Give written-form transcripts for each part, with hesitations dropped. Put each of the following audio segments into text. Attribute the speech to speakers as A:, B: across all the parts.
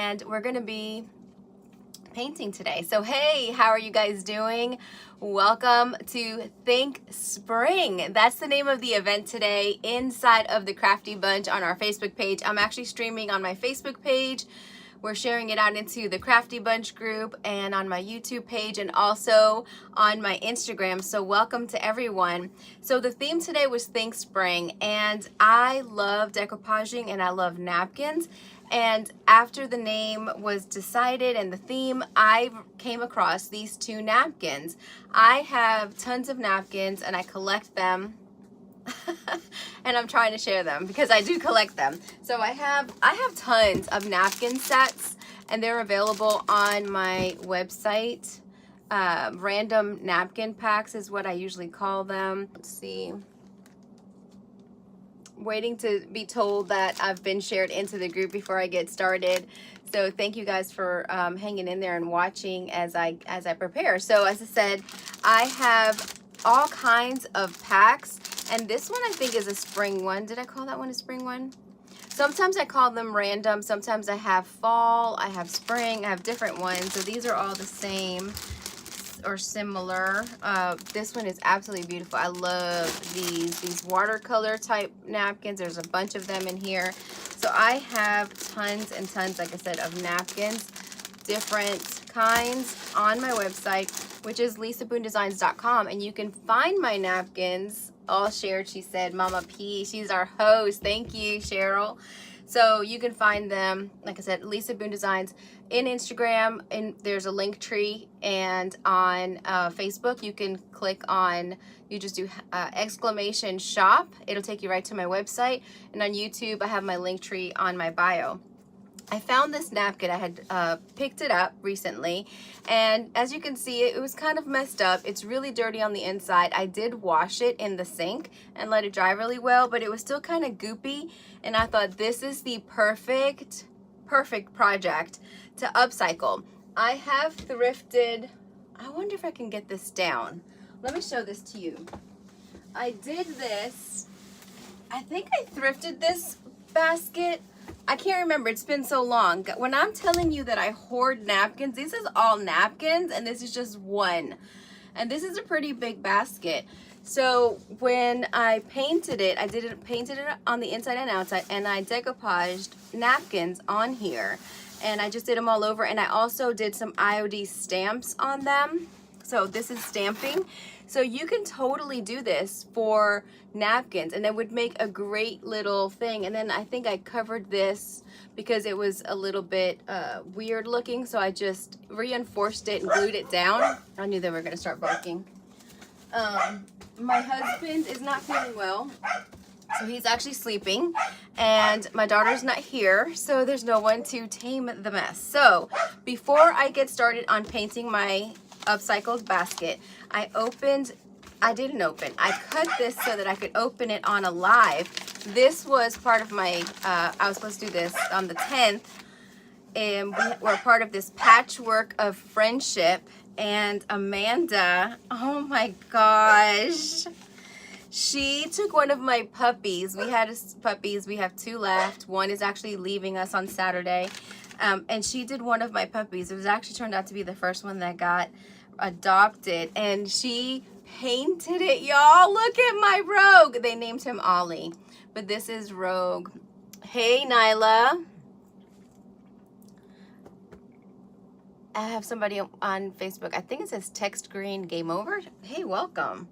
A: and we're gonna be painting today. So hey, how are you guys doing? Welcome to Think Spring. That's the name of the event today inside of the Crafty Bunch on our Facebook page. I'm actually streaming on my Facebook page. We're sharing it out into the Crafty Bunch group and on my YouTube page and also on my Instagram. So welcome to everyone. So the theme today was Think Spring, and I love decoupaging and I love napkins. And after the name was decided and the theme, I came across these two napkins. I have tons of napkins and I collect them. And I'm trying to share them because I do collect them. So I have tons of napkin sets, and they're available on my website. Random napkin packs is what I usually call them. Let's see. Waiting to be told that I've been shared into the group before I get started. So thank you guys for hanging in there and watching as I prepare. So as I said, I have all kinds of packs, and this one I think is a spring one. Did I call that one a spring one? Sometimes I call them random. Sometimes I have fall, I have spring, I have different ones. So these are all the same or similar. This one is absolutely beautiful. I love these watercolor type napkins. There's a bunch of them in here. So I have tons and tons, like I said, of napkins, different kinds on my website, which is lisaboondesigns.com, and you can find my napkins all shared. She said, Mama P, she's our host. Thank you, Cheryl. So you can find them, like I said, Lisa Boone Designs in Instagram, and there's a link tree, and on Facebook you can click on, you just do exclamation shop. It'll take you right to my website, and on YouTube I have my link tree on my bio. I found this napkin. I had picked it up recently, and as you can see, it was kind of messed up. It's really dirty on the inside. I did wash it in the sink and let it dry really well, but it was still kind of goopy, and I thought this is the perfect project to upcycle. I have thrifted, I wonder if I can get this down. Let me show this to you. I did this, I think I thrifted this basket. I can't remember, it's been so long. When I'm telling you that I hoard napkins, this is all napkins and this is just one. And this is a pretty big basket. So when I painted it, painted it on the inside and outside, and I decoupaged napkins on here. And I just did them all over, and I also did some IOD stamps on them. So this is stamping. So you can totally do this for napkins, and it would make a great little thing. And then I think I covered this because it was a little bit weird looking, so I just reinforced it and glued it down. I knew they were gonna start barking. My husband is not feeling well, so he's actually sleeping, and my daughter's not here, so there's no one to tame the mess. So before I get started on painting my upcycled basket, I cut this so that I could open it on a live. This was part of my, I was supposed to do this on the 10th, and we're part of this patchwork of friendship. And Amanda, oh my gosh, she took one of my puppies. We had puppies, we have 2 left. One is actually leaving us on Saturday. And she did one of my puppies. It was actually turned out to be the first one that got adopted, and she painted it, y'all. Look at my Rogue. They named him Ollie, but this is Rogue. Hey, Nyla. I have somebody on Facebook. I think it says text green game over. Hey, welcome.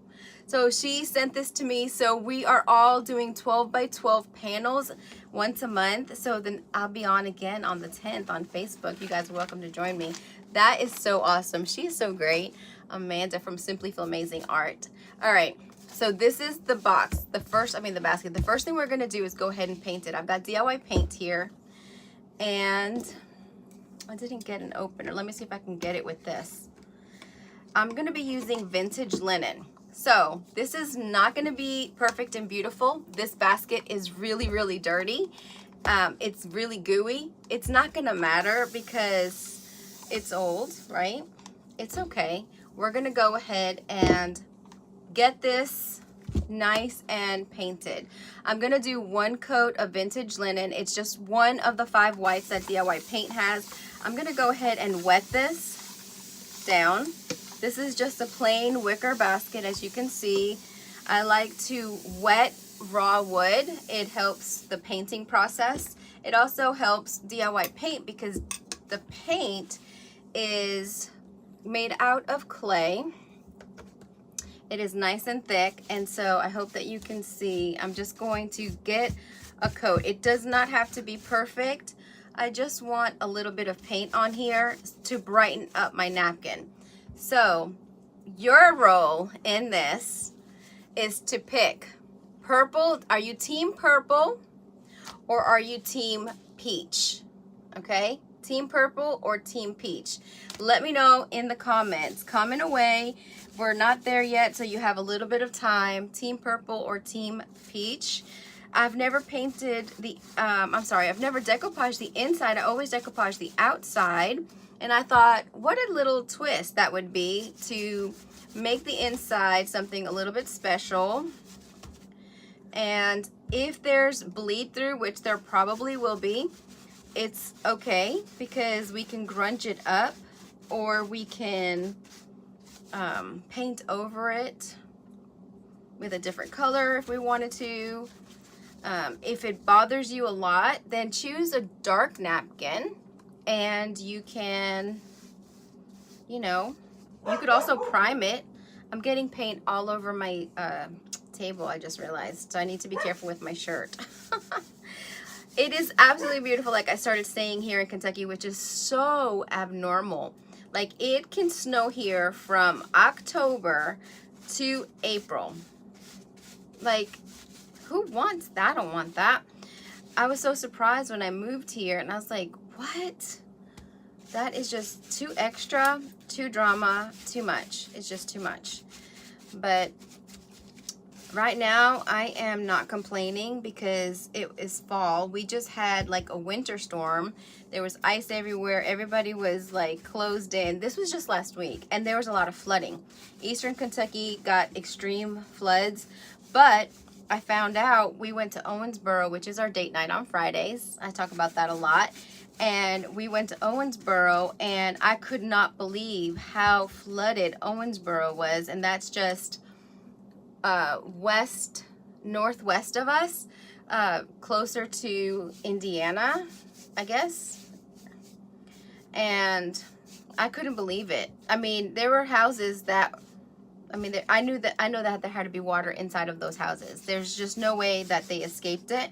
A: So she sent this to me. So we are all doing 12 by 12 panels once a month. So then I'll be on again on the 10th on Facebook. You guys are welcome to join me. That is so awesome. She is so great. Amanda from Simply Feel Amazing Art. All right. So this is the box. The basket. The first thing we're going to do is go ahead and paint it. I've got DIY paint here, and I didn't get an opener. Let me see if I can get it with this. I'm going to be using vintage linen. So this is not going to be perfect and beautiful. This basket is really, really dirty. It's really gooey. It's not going to matter because it's old, right? It's okay. We're going to go ahead and get this nice and painted. I'm gonna do 1 coat of vintage linen. It's just one of the 5 whites that DIY Paint has. I'm gonna go ahead and wet this down. This is just a plain wicker basket, as you can see. I like to wet raw wood. It helps the painting process. It also helps DIY Paint because the paint is made out of clay. It is nice and thick, and so I hope that you can see. I'm just going to get a coat. It does not have to be perfect. I just want a little bit of paint on here to brighten up my napkin. So your role in this is to pick purple. Are you team purple or are you team peach? Okay, team purple or team peach? Let me know in the comments. Comment away. We're not there yet, so you have a little bit of time. Team purple or team peach. I've never painted the, I've never decoupaged the inside. I always decoupage the outside. And I thought, what a little twist that would be to make the inside something a little bit special. And if there's bleed through, which there probably will be, it's okay because we can grunge it up or we can paint over it with a different color if we wanted to. If it bothers you a lot, then choose a dark napkin and you can, you know, you could also prime it. I'm getting paint all over my table, I just realized, so I need to be careful with my shirt. It is absolutely beautiful, like I started saying, here in Kentucky, which is so abnormal. Like, it can snow here from October to April. Like, who wants that? I don't want that. I was so surprised when I moved here, and I was like, what? That is just too extra, too drama, too much. It's just too much. But right now, I am not complaining because it is fall. We just had like a winter storm. There was ice everywhere. Everybody was like closed in. This was just last week, and there was a lot of flooding. Eastern Kentucky got extreme floods, but I found out we went to Owensboro, which is our date night on Fridays. I talk about that a lot. And we went to Owensboro, and I could not believe how flooded Owensboro was, and that's just northwest of us, closer to Indiana, I guess. And I couldn't believe it. I mean, there were houses that, I mean, I know that there had to be water inside of those houses. There's just no way that they escaped it.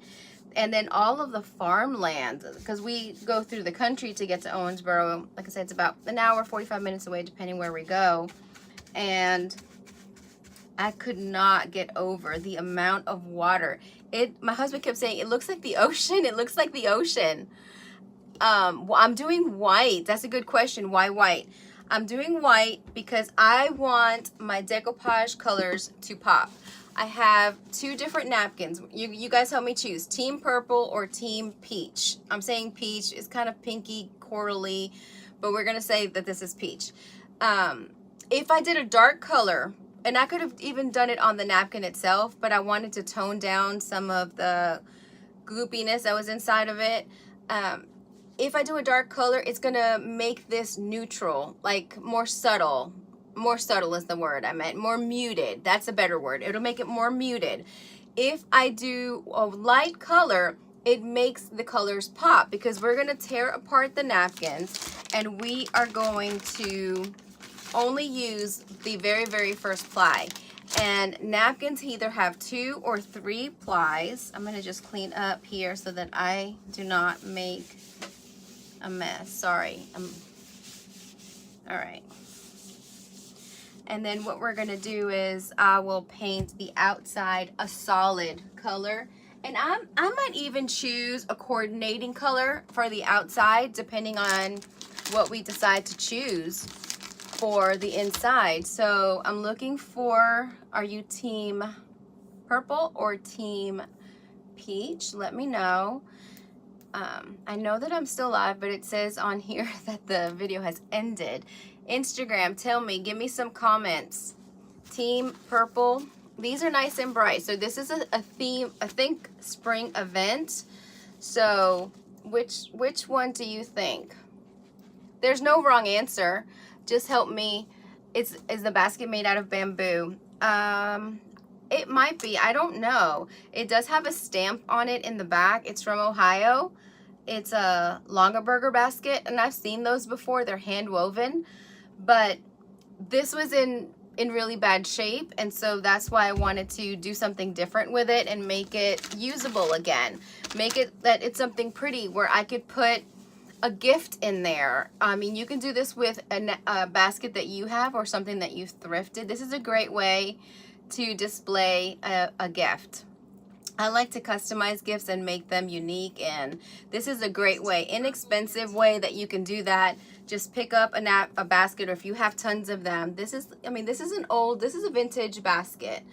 A: And then all of the farmland, because we go through the country to get to Owensboro. Like I said, it's about an hour, 45 minutes away, depending where we go. And I could not get over the amount of water. My husband kept saying, it looks like the ocean. It looks like the ocean. I'm doing white. That's a good question. Why white? I'm doing white because I want my decoupage colors to pop. I have 2 different napkins. You guys help me choose, team purple or team peach. I'm saying peach. It's kind of pinky, corally, but we're going to say that this is peach. If I did a dark color, and I could have even done it on the napkin itself, but I wanted to tone down some of the goopiness that was inside of it. If I do a dark color, it's going to make this neutral, like more subtle. More subtle is the word I meant. More muted. That's a better word. It'll make it more muted. If I do a light color, it makes the colors pop because we're going to tear apart the napkins and we are going to only use the very, very first ply. And napkins either have 2 or 3 plies. I'm going to just clean up here so that I do not make a mess. Sorry. All right. And then what we're going to do is I will paint the outside a solid color. And I might even choose a coordinating color for the outside depending on what we decide to choose for the inside. So I'm looking for, are you team purple or team peach? Let me know. I know that I'm still live, but it says on here that the video has ended. Instagram, tell me, give me some comments. Team purple these are nice and bright. So this is a theme, I think, spring event. So which one do you think? There's no wrong answer. Just help me. Is the basket made out of bamboo? It might be. I don't know. It does have a stamp on it in the back. It's from Ohio. It's a Longaberger basket, and I've seen those before. They're hand woven, but this was in really bad shape, and so that's why I wanted to do something different with it and make it usable again. Make it that it's something pretty where I could put a gift in there. I mean, you can do this with a basket that you have or something that you've thrifted. This is a great way to display a gift. I like to customize gifts and make them unique, and this is a great way, inexpensive way that you can do that. Just pick up a basket, or if you have tons of them. This is, I mean, this is a vintage basket,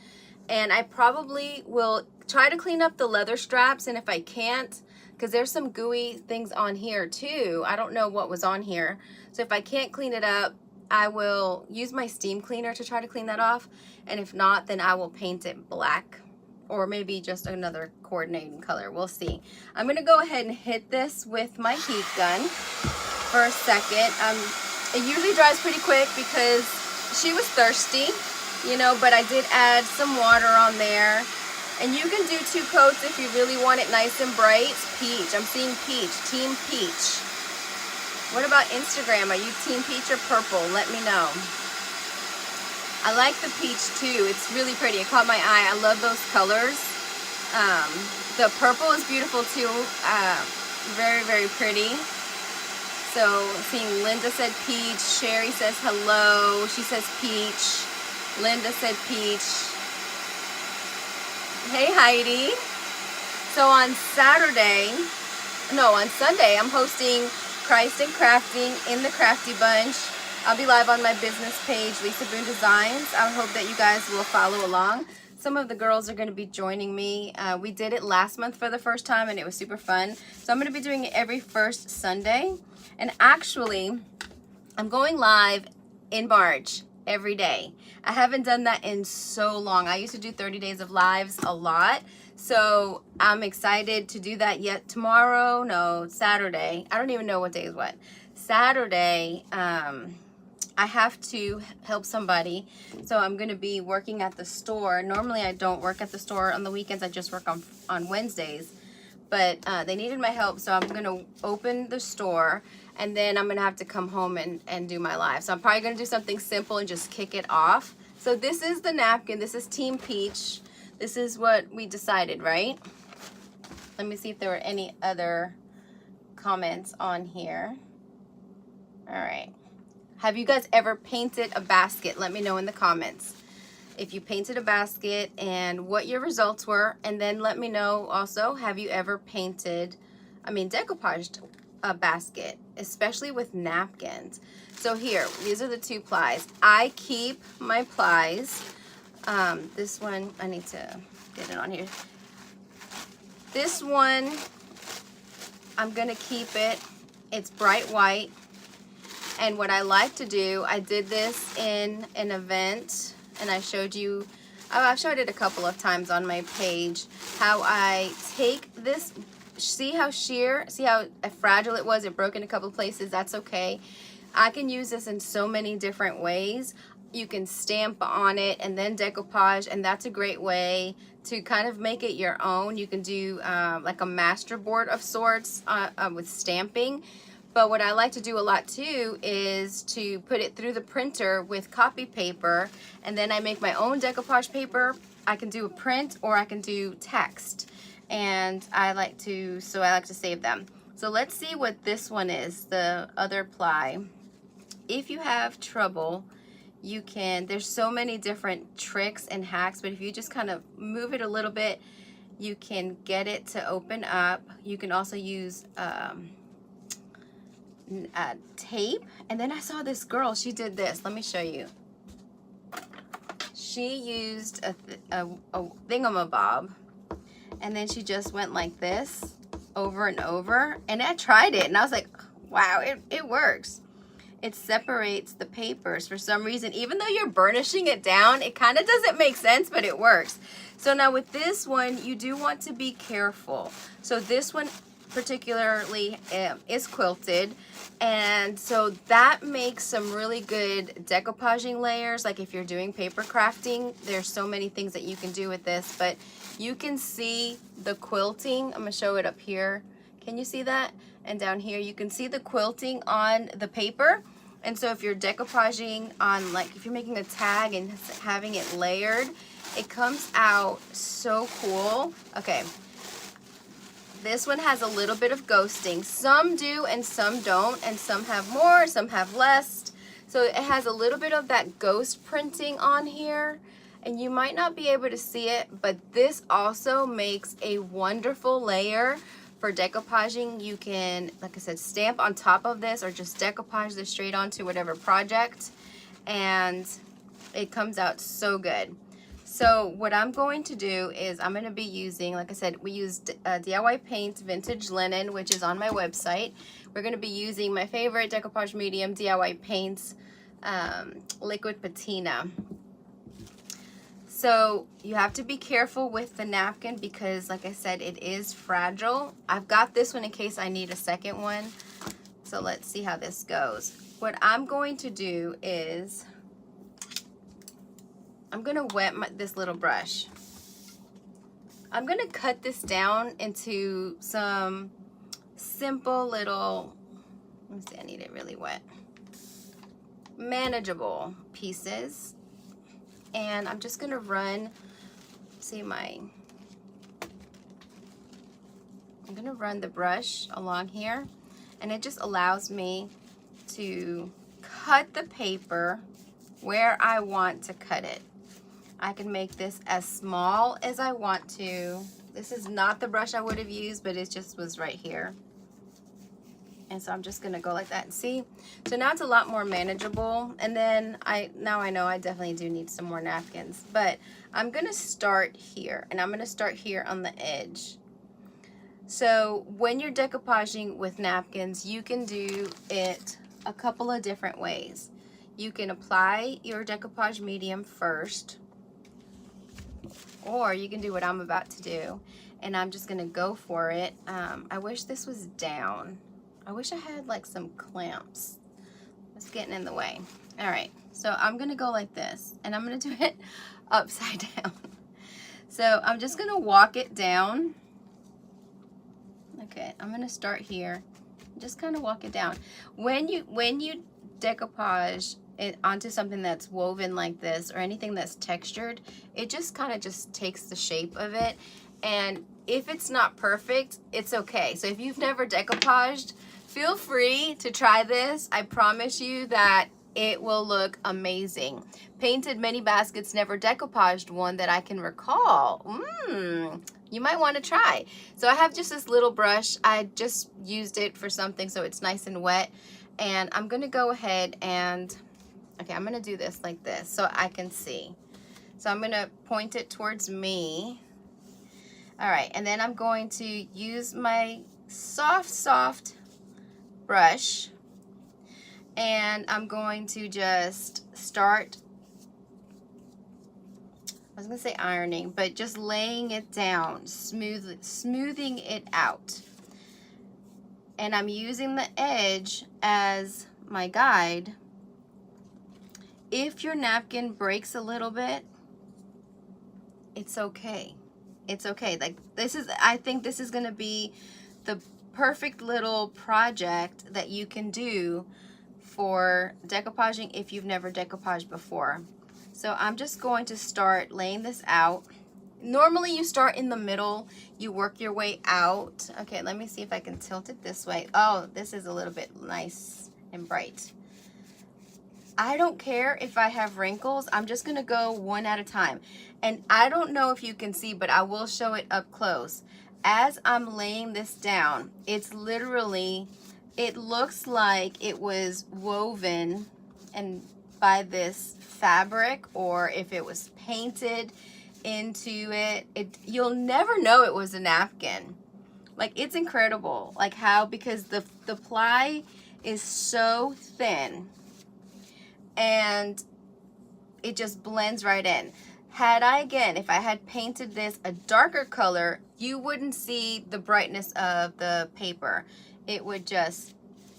A: and I probably will try to clean up the leather straps, and if I can't, because there's some gooey things on here too. I don't know what was on here. So if I can't clean it up, I will use my steam cleaner to try to clean that off. And if not, then I will paint it black, or maybe just another coordinating color. We'll see. I'm gonna go ahead and hit this with my heat gun for a second. It usually dries pretty quick because she was thirsty, you know, but I did add some water on there. And you can do 2 coats if you really want it nice and bright. Peach, I'm seeing peach, team peach. What about Instagram? Are you team peach or purple? Let me know. I like the peach too. It's really pretty. It caught my eye. I love those colors. The purple is beautiful too. Very, very pretty. So seeing Linda said peach. Sherry says hello. She says peach. Linda said peach. Hey Heidi. So on Sunday, I'm hosting Christ and Crafting in the Crafty Bunch. I'll be live on my business page, Lisa Boone Designs. I hope that you guys will follow along. Some of the girls are going to be joining me. We did it last month for the first time, and it was super fun. So I'm going to be doing it every first Sunday. And actually, I'm going live in March every day. I haven't done that in so long. I used to do 30 days of lives a lot. So I'm excited to do that yet tomorrow. No, Saturday. I don't even know what day is what. Saturday, I have to help somebody. So I'm going to be working at the store. Normally I don't work at the store on the weekends. I just work on Wednesdays. But they needed my help, so I'm going to open the store, and then I'm going to have to come home and do my live. So I'm probably going to do something simple and just kick it off. So this is the napkin. This is Team Peach. This is what we decided, right? Let me see if there were any other comments on here. All right. Have you guys ever painted a basket? Let me know in the comments if you painted a basket and what your results were. And then let me know also, have you ever decoupaged a basket, especially with napkins? So here, these are the 2 plies. I keep my plies. This one, I need to get it on here. This one, I'm gonna keep it. It's bright white. And what I like to do, I did this in an event, and I showed you, I've showed it a couple of times on my page, how I take this, see how fragile it was, it broke in a couple of places, that's okay. I can use this in so many different ways. You can stamp on it and then decoupage, and that's a great way to kind of make it your own. You can do like a master board of sorts with stamping. But what I like to do a lot too is to put it through the printer with copy paper, and then I make my own decoupage paper. I can do a print or I can do text, and I like to save them. So let's see what this one is, the other ply. If you have trouble, you can, there's so many different tricks and hacks, but if you just kind of move it a little bit, you can get it to open up. You can also use tape. And then I saw this girl, she did this. Let me show you. She used a thingamabob, and then she just went like this over and over, and I tried it and I was like, wow, it works. it separates the papers for some reason. Even though you're burnishing it down, it kind of doesn't make sense, but it works. So now with this one, you do want to be careful. So this one particularly is quilted, and so that makes some really good decoupaging layers. Like if you're doing paper crafting, there's so many things that you can do with this, but you can see the quilting. I'm gonna show it up here. Can you see that? And down here you can see the quilting on the paper. And so if you're decoupaging on, like if you're making a tag and having it layered, it comes out so cool. Okay, this one has a little bit of ghosting. Some do and some don't, and some have more, some have less. So it has a little bit of that ghost printing on here, and you might not be able to see it, but this also makes a wonderful layer for decoupaging. You can, like I said, stamp on top of this or just decoupage this straight onto whatever project, and it comes out so good. So what I'm going to do is I'm going to be using, like I said, we used DIY Paints Vintage Linen, which is on my website. We're going to be using my favorite decoupage medium, DIY Paints Liquid Patina. So you have to be careful with the napkin because, like I said, it is fragile. I've got this one in case I need a second one. So let's see how this goes. What I'm going to do is I'm gonna wet this little brush. I'm gonna cut this down into some simple little, let me see, I need it really wet, manageable pieces. And I'm just gonna run, I'm gonna run the brush along here, and it just allows me to cut the paper where I want to cut it. I can make this as small as I want to. This is not the brush I would have used, but it just was right here. And so I'm just gonna go like that and see. So now it's a lot more manageable. And then now I know I definitely do need some more napkins, but I'm gonna start here, and I'm gonna start here on the edge. So when you're decoupaging with napkins, you can do it a couple of different ways. You can apply your decoupage medium first, or you can do what I'm about to do, and I'm just gonna go for it. I wish this was down. I wish I had like some clamps. It's getting in the way. All right, so I'm gonna go like this, and I'm gonna do it upside down. So I'm just gonna walk it down. Okay, I'm gonna start here. Just kind of walk it down. When you decoupage it onto something that's woven like this or anything that's textured, it just kind of just takes the shape of it. And if it's not perfect, it's okay. So if you've never decoupaged, feel free to try this. I promise you that it will look amazing. Painted Mini Baskets never decoupaged one that I can recall. You might want to try. So I have just this little brush. I just used it for something so it's nice and wet. And I'm gonna go ahead and, okay, I'm gonna do this like this so I can see. So I'm gonna point it towards me. All right, and then I'm going to use my soft brush, and I'm going to just start, I was gonna say ironing, but just laying it down, smoothing it out. And I'm using the edge as my guide. If your napkin breaks a little bit, it's okay. It's okay. Like this is, I think this is gonna be the perfect little project that you can do for decoupaging if you've never decoupaged before. So I'm just going to start laying this out. Normally you start in the middle, you work your way out. Okay, let me see if I can tilt it this way. Oh, this is a little bit nice and bright. I don't care if I have wrinkles. I'm just gonna go one at a time. And I don't know if you can see, but I will show it up close. As I'm laying this down, it's literally, it looks like it was woven and by this fabric, or if it was painted into it. You'll never know it was a napkin. Like, it's incredible, like how, because the ply is so thin, and it just blends right in. If I had painted this a darker color, you wouldn't see the brightness of the paper. It would just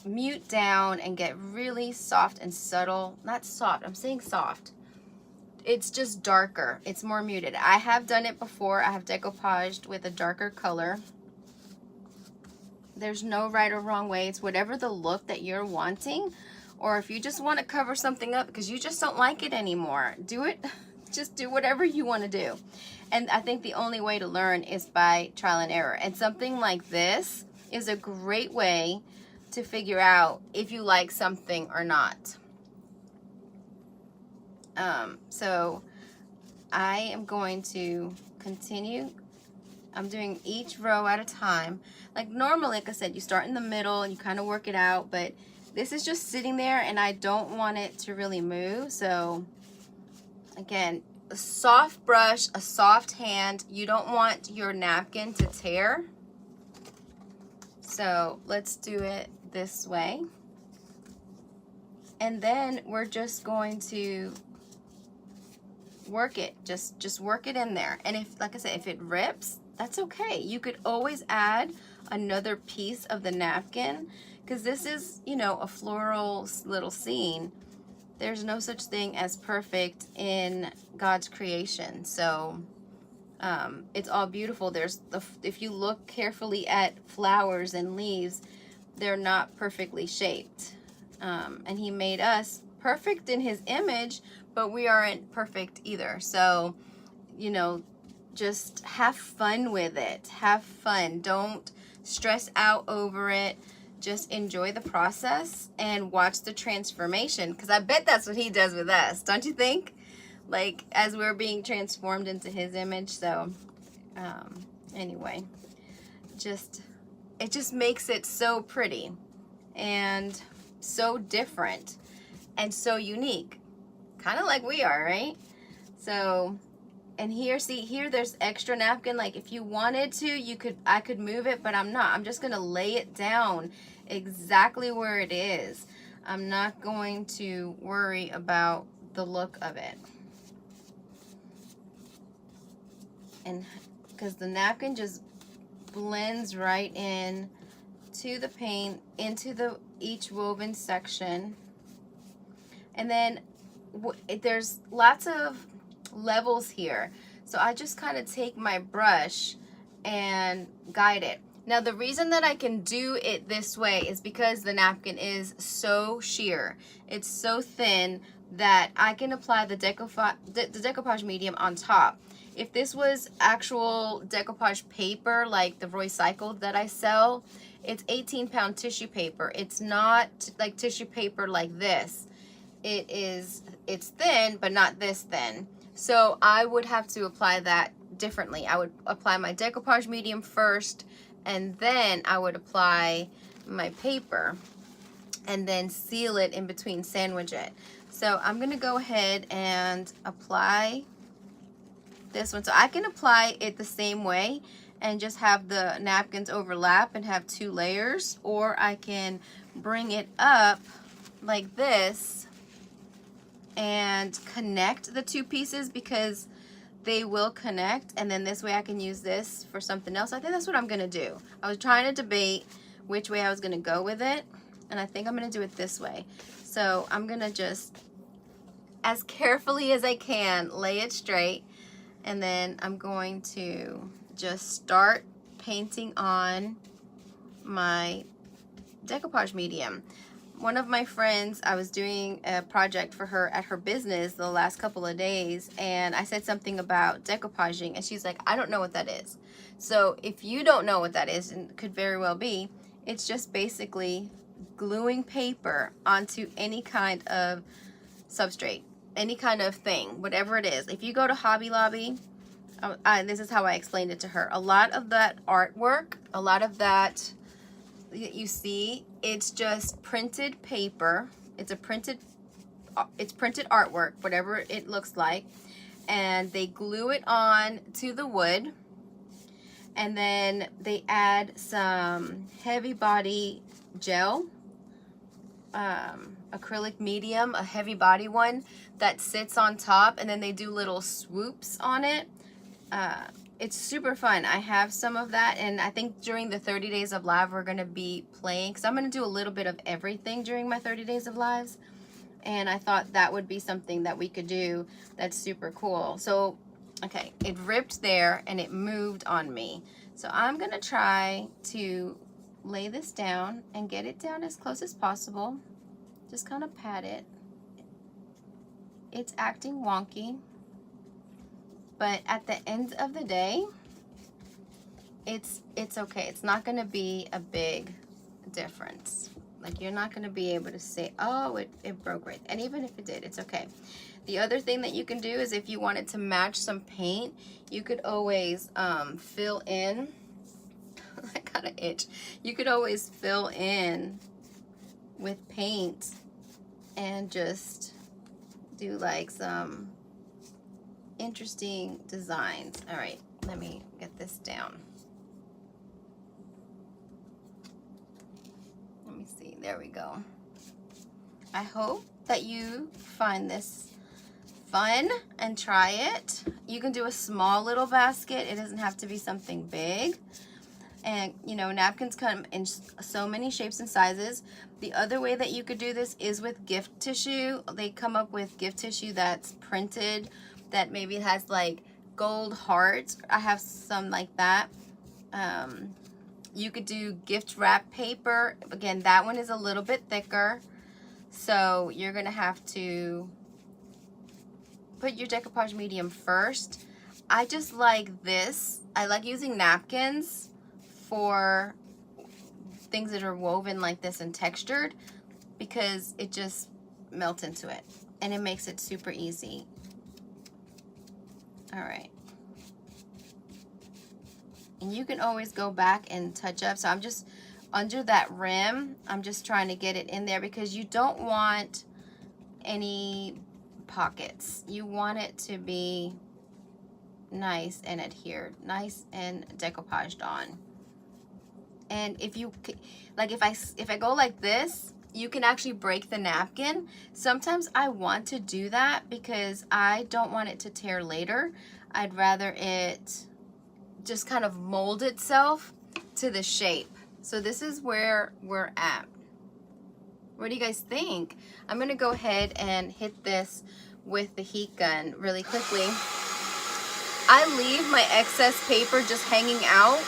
A: mute down and get really soft and subtle. Not soft, I'm saying soft. It's just darker, it's more muted. I have done it before. I have decoupaged with a darker color. There's no right or wrong way. It's whatever the look that you're wanting, or if you just want to cover something up because you just don't like it anymore, do it. Just do whatever you want to do. And I think the only way to learn is by trial and error. And something like this is a great way to figure out if you like something or not. So I am going to continue. I'm doing each row at a time. Like normally, like I said, you start in the middle and you kind of work it out, but this is just sitting there and I don't want it to really move. So again, a soft brush, a soft hand. You don't want your napkin to tear. So let's do it this way. And then we're just going to work it. Just work it in there. And if, like I said, if it rips, that's okay. You could always add another piece of the napkin, because this is, you know, a floral little scene. There's no such thing as perfect in God's creation. So it's all beautiful. If you look carefully at flowers and leaves, they're not perfectly shaped. And he made us perfect in his image, but we aren't perfect either. So, you know, just have fun with it. Have fun. Don't stress out over it. Just enjoy the process and watch the transformation, because I bet that's what he does with us, don't you think? Like, as we're being transformed into his image. So anyway, it just makes it so pretty and so different and so unique, kind of like we are, right? So, and here, see here, there's extra napkin. Like if you wanted to, I could move it, but I'm not. I'm just gonna lay it down exactly where it is. I'm not going to worry about the look of it. And because the napkin just blends right in to the paint, into each woven section. And then there's lots of levels here. So I just kind of take my brush and guide it. Now the reason that I can do it this way is because the napkin is so sheer. It's so thin that I can apply the decoupage medium on top. If this was actual decoupage paper, like the Roycycled that I sell, it's 18-pound tissue paper. It's not like tissue paper like this. It's thin, but not this thin. So I would have to apply that differently. I would apply my decoupage medium first, and then I would apply my paper and then seal it in between, sandwich it. So I'm gonna go ahead and apply this one. So I can apply it the same way and just have the napkins overlap and have 2 layers, or I can bring it up like this and connect the 2 pieces, because they will connect, and then this way I can use this for something else. I think that's what I'm gonna do. I was trying to debate which way I was gonna go with it, and I think I'm gonna do it this way. So I'm gonna just, as carefully as I can, lay it straight, and then I'm going to just start painting on my decoupage medium. One of my friends, I was doing a project for her at her business the last couple of days, and I said something about decoupaging, and she's like, I don't know what that is. So if you don't know what that is, and it could very well be, it's just basically gluing paper onto any kind of substrate, any kind of thing, whatever it is. If you go to Hobby Lobby, this is how I explained it to her. A lot of that artwork, a lot of that you see, it's just printed paper. It's printed artwork, whatever it looks like, and they glue it on to the wood, and then they add some heavy body gel, acrylic medium, a heavy body one that sits on top, and then they do little swoops on it. It's super fun. I have some of that, and I think during the 30 days of live we're going to be playing, because I'm going to do a little bit of everything during my 30 days of lives, and I thought that would be something that we could do that's super cool. So okay, it ripped there and it moved on me, so I'm going to try to lay this down and get it down as close as possible. Just kind of pat it. It's acting wonky, but at the end of the day, it's okay. It's not going to be a big difference. Like, you're not going to be able to say, oh, it broke right. And even if it did, it's okay. The other thing that you can do is, if you wanted to match some paint, you could always fill in. I got an itch. You could always fill in with paint and just do like some interesting designs. All right, let me get this down. Let me see, there we go. I hope that you find this fun and try it. You can do a small little basket. It doesn't have to be something big. And you know, napkins come in so many shapes and sizes. The other way that you could do this is with gift tissue. They come up with gift tissue that's printed, that maybe has like gold hearts. I have some like that. You could do gift wrap paper. Again, that one is a little bit thicker, so you're gonna have to put your decoupage medium first. I just like this. I like using napkins for things that are woven like this and textured, because it just melts into it and it makes it super easy. All right. And you can always go back and touch up. So I'm just under that rim, I'm just trying to get it in there, because you don't want any pockets. You want it to be nice and adhered, nice and decoupaged on. And if you, like, if I go like this, you can actually break the napkin. Sometimes I want to do that because I don't want it to tear later. I'd rather it just kind of mold itself to the shape. So this is where we're at. What do you guys think? I'm gonna go ahead and hit this with the heat gun really quickly. I leave my excess paper just hanging out,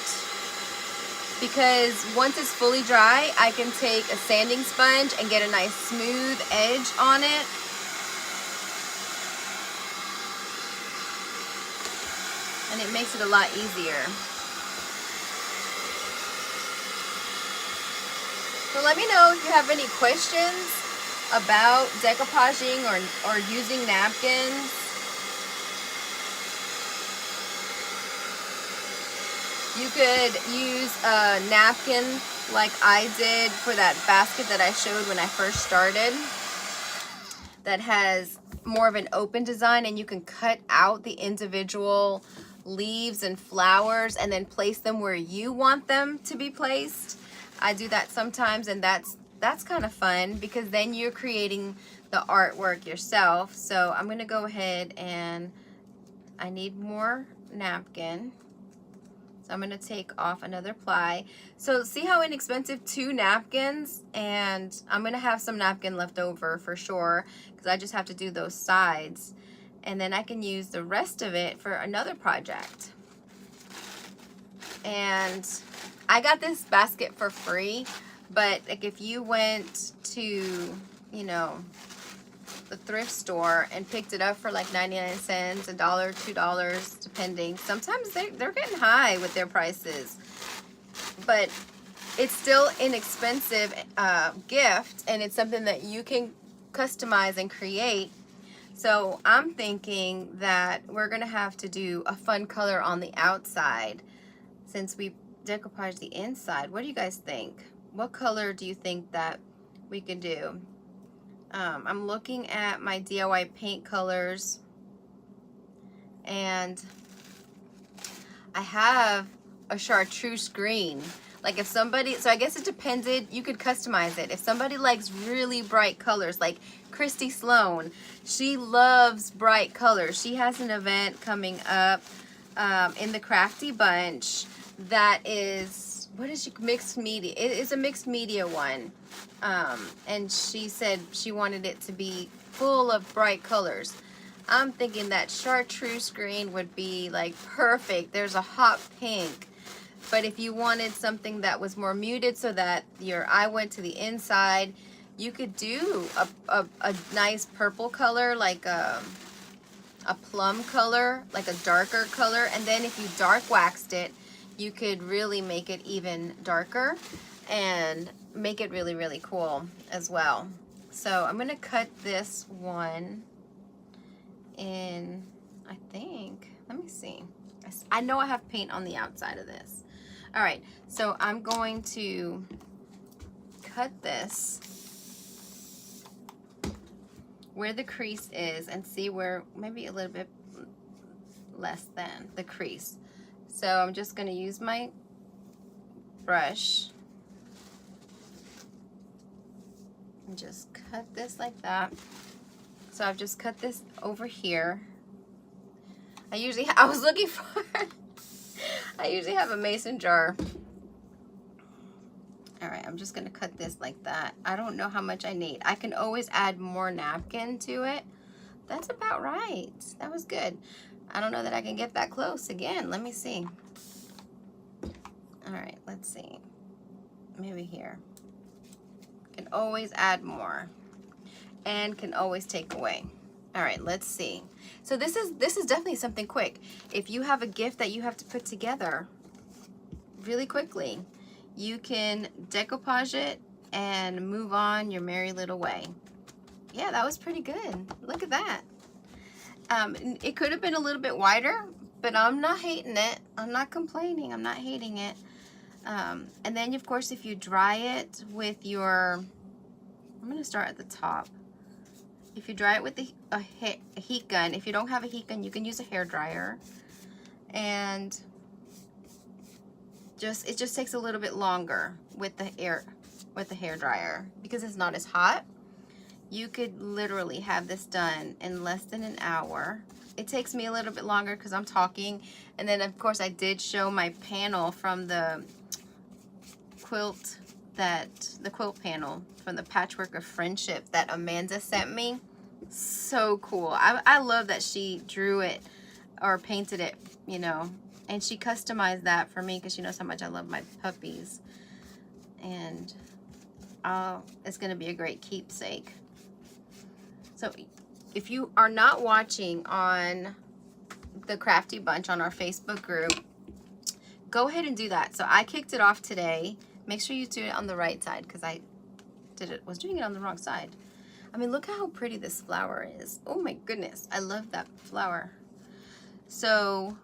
A: because once it's fully dry, I can take a sanding sponge and get a nice smooth edge on it. And it makes it a lot easier. So let me know if you have any questions about decoupaging or using napkins. You could use a napkin like I did for that basket that I showed when I first started, that has more of an open design, and you can cut out the individual leaves and flowers and then place them where you want them to be placed. I do that sometimes, and that's kind of fun, because then you're creating the artwork yourself. So I'm gonna go ahead, and I need more napkin. So I'm going to take off another ply. So see how inexpensive 2 napkins, and I'm going to have some napkin left over for sure, because I just have to do those sides. And then I can use the rest of it for another project. And I got this basket for free, but like if you went to, you know, the thrift store and picked it up for like 99 cents, $1, $2, depending. Sometimes they're getting high with their prices, but it's still inexpensive gift, and it's something that you can customize and create. So I'm thinking that we're gonna have to do a fun color on the outside since we decoupage the inside. What do you guys think? What color do you think that we could do? I'm looking at my DIY paint colors, and I have a chartreuse green, Like if somebody, so I guess it depended, you could customize it. If somebody likes really bright colors, like Christy Sloan, she loves bright colors. She has an event coming up in the Crafty Bunch that is, what is she, mixed media. It's a mixed media one. And she said she wanted it to be full of bright colors. I'm thinking that chartreuse green would be like perfect. There's a hot pink. But if you wanted something that was more muted so that your eye went to the inside, you could do a nice purple color, like a plum color, like a darker color. And then if you dark waxed it, you could really make it even darker and make it really, really cool as well. So I'm going to cut this one in, I think, let me see. I know I have paint on the outside of this. All right, so I'm going to cut this where the crease is and see where, maybe a little bit less than the crease. So I'm just going to use my brush and just cut this like that. So I've just cut this over here. I was looking for I usually have a mason jar. All right, I'm just gonna cut this like that. I don't know how much I need. I can always add more napkin to it. That's about right. That was good. I don't know that I can get that close again. Let me see. All right, let's see. Maybe here. Can always add more and can always take away. All right, let's see. So this is definitely something quick. If you have a gift that you have to put together really quickly, you can decoupage it and move on your merry little way. Yeah, that was pretty good. Look at that. It could have been a little bit wider, but I'm not hating it. I'm not complaining. I'm not hating it. And then, of course, if you dry it with your, I'm going to start at the top. If you dry it with a heat gun, if you don't have a heat gun, you can use a hair dryer. And it just takes a little bit longer with the hair dryer because it's not as hot. You could literally have this done in less than an hour. It takes me a little bit longer because I'm talking. And then, of course, I did show my panel from the quilt panel from the Patchwork of Friendship that Amanda sent me. So cool. I love that she drew it or painted it, you know, and she customized that for me because she knows how much I love my puppies. And it's going to be a great keepsake. So if you are not watching on the Crafty Bunch on our Facebook group, go ahead and do that. So I kicked it off today. Make sure you do it on the right side because I was doing it on the wrong side. I mean, look how pretty this flower is. Oh my goodness, I love that flower. So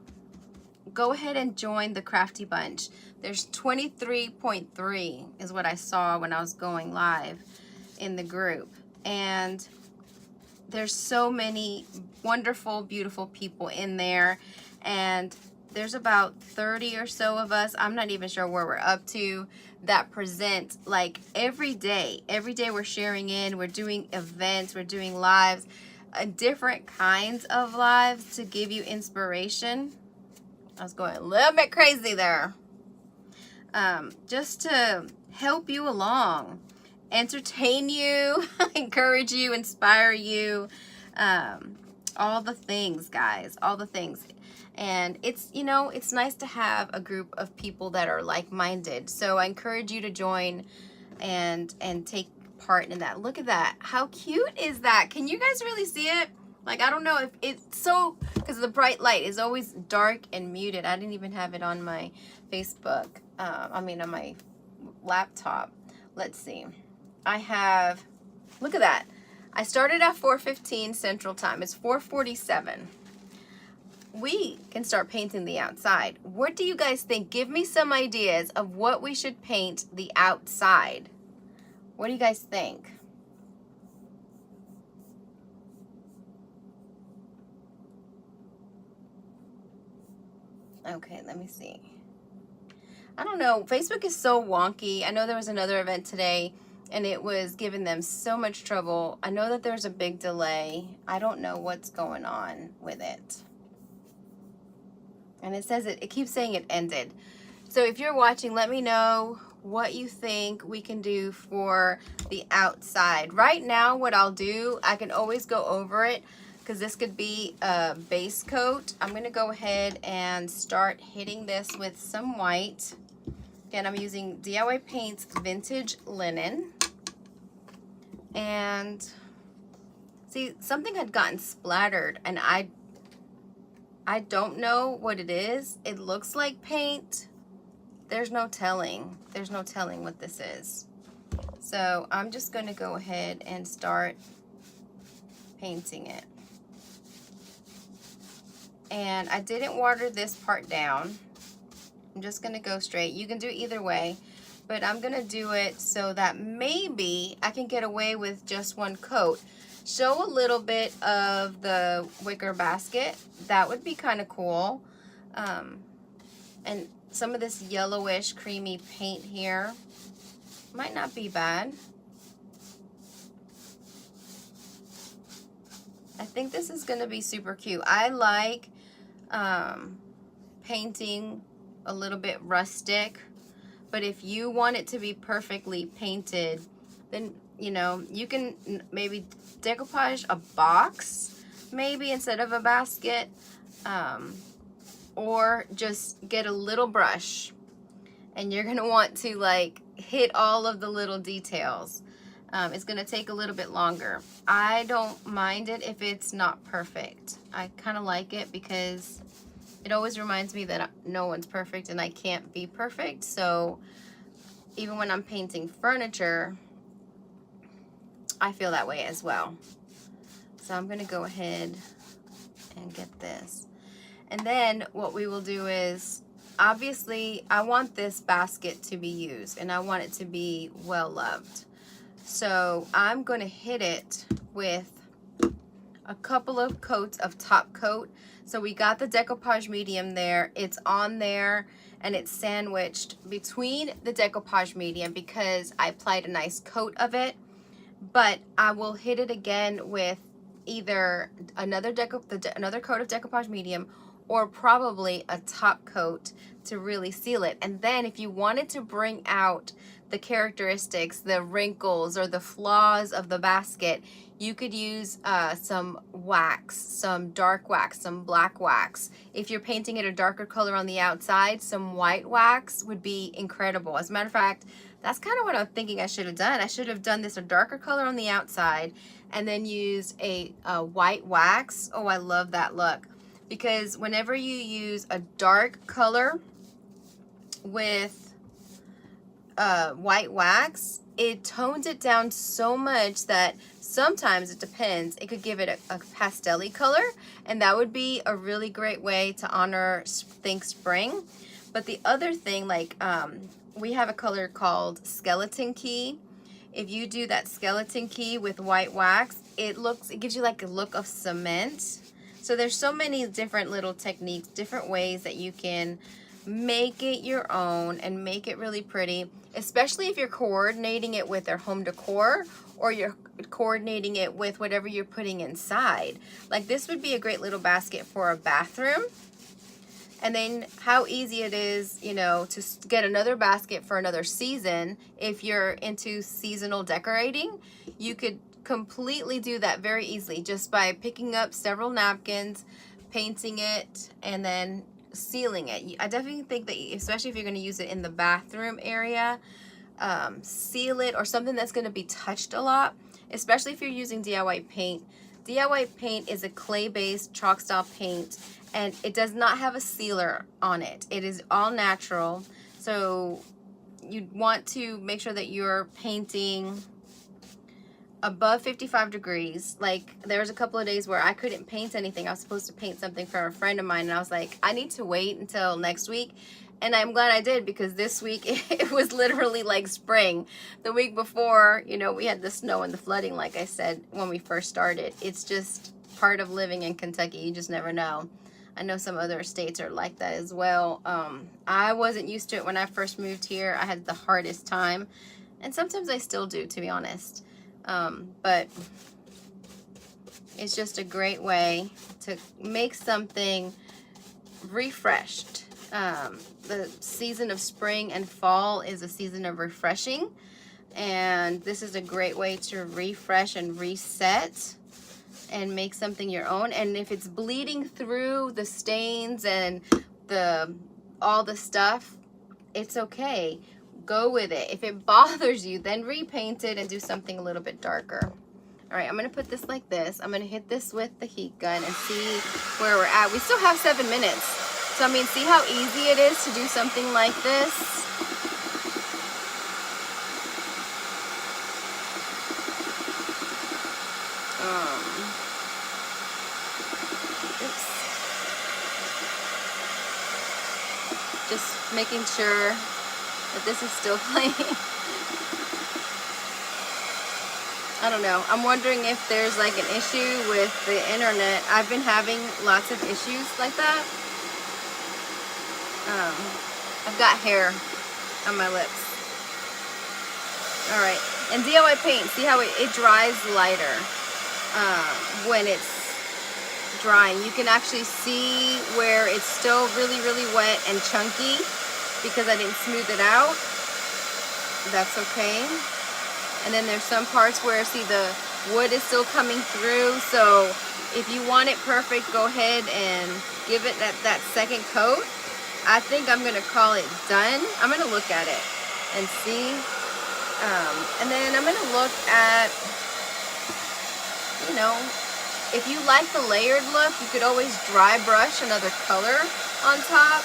A: go ahead and join the Crafty Bunch. There's 23.3 is what I saw when I was going live in the group. And there's so many wonderful, beautiful people in there. And there's about 30 or so of us, I'm not even sure where we're up to, that present like every day. Every day we're sharing in, we're doing events, we're doing lives, different kinds of lives to give you inspiration. I was going a little bit crazy there. Just to help you along, entertain you, encourage you, inspire you, all the things, guys, all the things. And it's, you know, it's nice to have a group of people that are like-minded. So I encourage you to join and take part in that. Look at that. How cute is that? Can you guys really see it? Like, I don't know if it's so, because the bright light is always dark and muted. I didn't even have it on my Facebook. On my laptop. Let's see. I have, look at that. I started at 4:15 Central Time. It's 4:47. We can start painting the outside. What do you guys think? Give me some ideas of what we should paint the outside. What do you guys think? Okay, let me see. I don't know. Facebook is so wonky. I know there was another event today and it was giving them so much trouble. I know that there's a big delay. I don't know what's going on with it. And it says it keeps saying it ended. So if you're watching, let me know what you think we can do for the outside. Right now, what I'll do, I can always go over it because this could be a base coat. I'm gonna go ahead and start hitting this with some white. Again, I'm using DIY Paints Vintage Linen. And see, something had gotten splattered and I don't know what it is. It looks like paint. There's no telling. There's no telling what this is. So I'm just gonna go ahead and start painting it. And I didn't water this part down. I'm just gonna go straight. You can do either way, but I'm gonna do it so that maybe I can get away with just one coat. Show a little bit of the wicker basket. That would be kind of cool. And some of this yellowish creamy paint here might not be bad. I think this is gonna be super cute. I like painting a little bit rustic, but if you want it to be perfectly painted, then you know, you can maybe decoupage a box maybe instead of a basket, or just get a little brush and you're gonna want to like hit all of the little details. It's gonna take a little bit longer. I don't mind it if it's not perfect. I kind of like it because it always reminds me that no one's perfect and I can't be perfect. So even when I'm painting furniture, I feel that way as well. So I'm gonna go ahead and get this. And then what we will do is, obviously I want this basket to be used and I want it to be well loved. So I'm gonna hit it with a couple of coats of top coat. So we got the decoupage medium there. It's on there and it's sandwiched between the decoupage medium because I applied a nice coat of it. But I will hit it again with either another coat of decoupage medium or probably a top coat to really seal it. And then if you wanted to bring out the characteristics, the wrinkles or the flaws of the basket, you could use some wax, some dark wax, some black wax. If you're painting it a darker color on the outside, some white wax would be incredible. As a matter of fact, that's kind of what I'm thinking I should have done. I should have done this a darker color on the outside and then used a white wax. Oh, I love that look. Because whenever you use a dark color with white wax, it tones it down so much that sometimes, it depends, it could give it a pastel-y color, and that would be a really great way to honor Think Spring. But the other thing, like we have a color called Skeleton Key. If you do that Skeleton Key with white wax, it gives you like a look of cement. So there's so many different little techniques, different ways that you can make it your own and make it really pretty, especially if you're coordinating it with their home decor or you're coordinating it with whatever you're putting inside. Like this would be a great little basket for a bathroom. And then how easy it is, you know, to get another basket for another season. If you're into seasonal decorating, you could completely do that very easily just by picking up several napkins, painting it, and then sealing it. I definitely think that, especially if you're going to use it in the bathroom area, seal it, or something that's going to be touched a lot, especially if you're using DIY paint. DIY paint is a clay-based chalk style paint, and it does not have a sealer on it. It is all natural, so you want to make sure that you're painting above 55 degrees. Like there was a couple of days where I couldn't paint anything. I was supposed to paint something for a friend of mine, and I was like, I need to wait until next week. And I'm glad I did, because this week it was literally like spring. The week before, you know, we had the snow and the flooding, like I said when we first started. It's just part of living in Kentucky. You just never know. I know some other states are like that as well. I wasn't used to it when I first moved here. I had the hardest time, and sometimes I still do, to be honest. But it's just a great way to make something refreshed. The season of spring and fall is a season of refreshing, and this is a great way to refresh and reset and make something your own. And if it's bleeding through the stains and all the stuff, it's okay. Go with it. If it bothers you, then repaint it and do something a little bit darker. All right, I'm gonna put this like this. I'm gonna hit this with the heat gun and see where we're at. We still have 7 minutes. So I mean, see how easy it is to do something like this? Just making sure that this is still playing. I don't know. I'm wondering if there's like an issue with the internet. I've been having lots of issues like that. I've got hair on my lips. All right. And DIY paint, see how it dries lighter when it's drying. You can actually see where it's still really, really wet and chunky because I didn't smooth it out. That's okay. And then there's some parts where, see, the wood is still coming through. So if you want it perfect, go ahead and give it that second coat. I think I'm gonna call it done. I'm gonna look at it and see. And then I'm gonna look at, you know, if you like the layered look, you could always dry brush another color on top.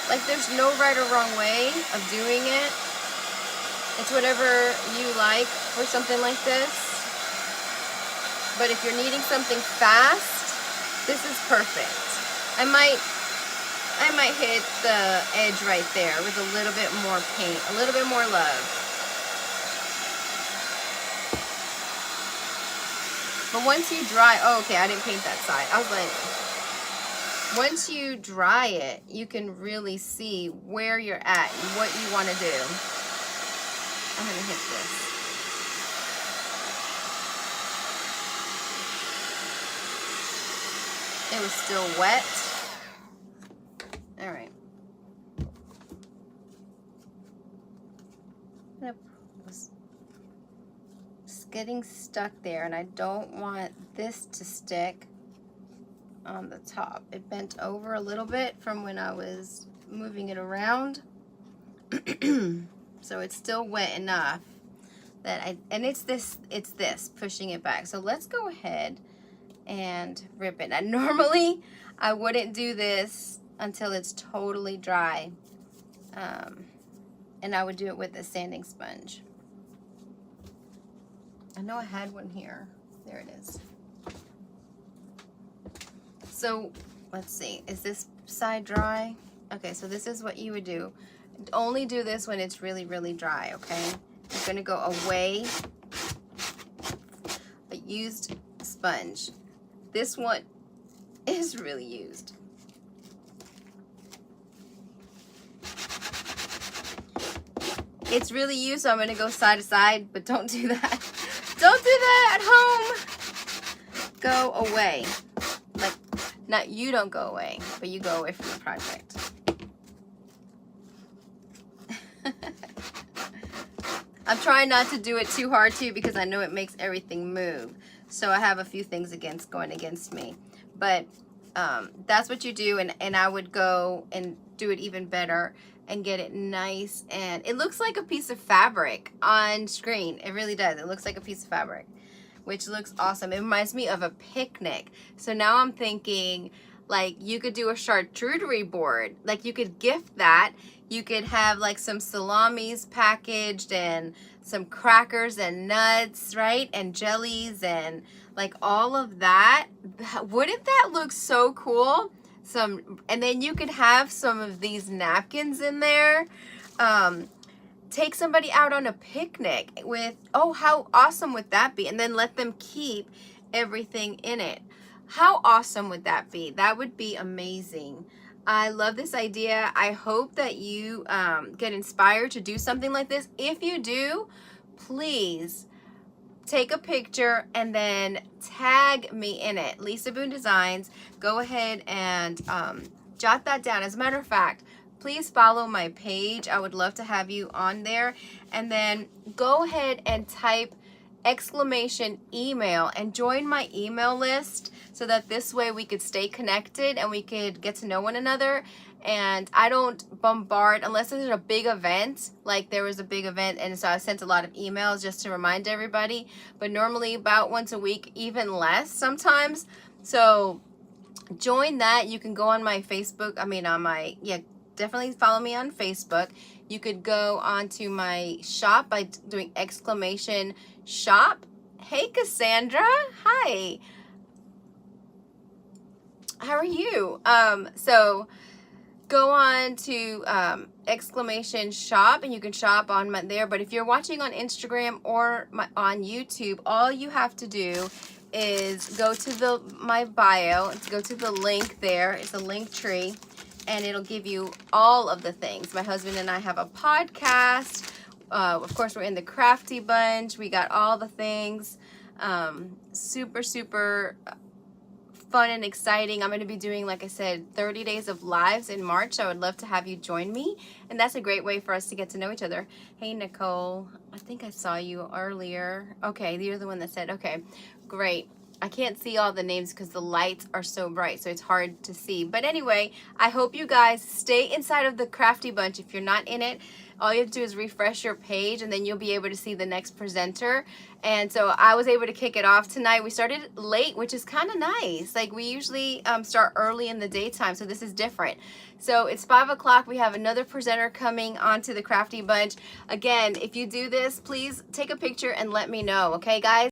A: Like, there's no right or wrong way of doing it. It's whatever you like for something like this. But if you're needing something fast, this is perfect. I might hit the edge right there with a little bit more paint, a little bit more love. But once you dry, oh, okay, I didn't paint that side. I was like, once you dry it, you can really see where you're at and what you want to do. I'm gonna hit this. It was still wet. All right. It's getting stuck there, and I don't want this to stick on the top. It bent over a little bit from when I was moving it around. So it's still wet enough that it's this pushing it back. So let's go ahead and rip it. Now, normally I wouldn't do this until it's totally dry. And I would do it with a sanding sponge. I know I had one here. There it is. So let's see, is this side dry? Okay, so this is what you would do. Only do this when it's really, really dry, okay? You're gonna go away a used sponge. This one is really used. It's really used, so I'm gonna go side to side, but don't do that. Don't do that at home. Go away. Like, not you don't go away, but you go away from the project. I'm trying not to do it too hard too because I know it makes everything move. So I have a few things going against me. But that's what you do, and I would go and do it even better and get it nice, and it looks like a piece of fabric on screen. It really does. It looks like a piece of fabric, which looks awesome. It reminds me of a picnic. So now I'm thinking, like, you could do a charcuterie board. Like, you could gift that. You could have like some salamis packaged and some crackers and nuts, right? And jellies and like all of that. Wouldn't that look so cool? And then you could have some of these napkins in there. Take somebody out on a picnic with, oh, how awesome would that be? And then let them keep everything in it. How awesome would that be? That would be amazing. I love this idea. I hope that you get inspired to do something like this. If you do, please take a picture and then tag me in it. Lisa Boone Designs. Go ahead and jot that down. As a matter of fact, please follow my page. I would love to have you on there. And then go ahead and type exclamation email and join my email list so that this way we could stay connected and we could get to know one another. And I don't bombard unless there's a big event, like there was a big event, and so I sent a lot of emails just to remind everybody, but normally about once a week, even less sometimes. So join that. You can go on my Facebook, definitely follow me on Facebook. You could go onto my shop by doing exclamation shop. Hey Cassandra, hi, how are you? So go on to exclamation shop and you can shop on there. But if you're watching on Instagram or on YouTube, all you have to do is go to my bio, go to the link there. It's a link tree and it'll give you all of the things. My husband and I have a podcast. Of course, we're in the Crafty Bunch. We got all the things. Super, super fun and exciting. I'm going to be doing, like I said, 30 days of lives in March. I would love to have you join me, and that's a great way for us to get to know each other. Hey Nicole, I think I saw you earlier. Okay, you're the one that said, okay, great. I can't see all the names because the lights are so bright, so it's hard to see. But anyway, I hope you guys stay inside of the Crafty Bunch. If you're not in it, all you have to do is refresh your page and then you'll be able to see the next presenter. And so I was able to kick it off tonight. We started late, which is kind of nice. Like we usually start early in the daytime, so this is different. So it's 5 o'clock. We have another presenter coming onto the Crafty Bunch. Again, if you do this, please take a picture and let me know. Okay, guys?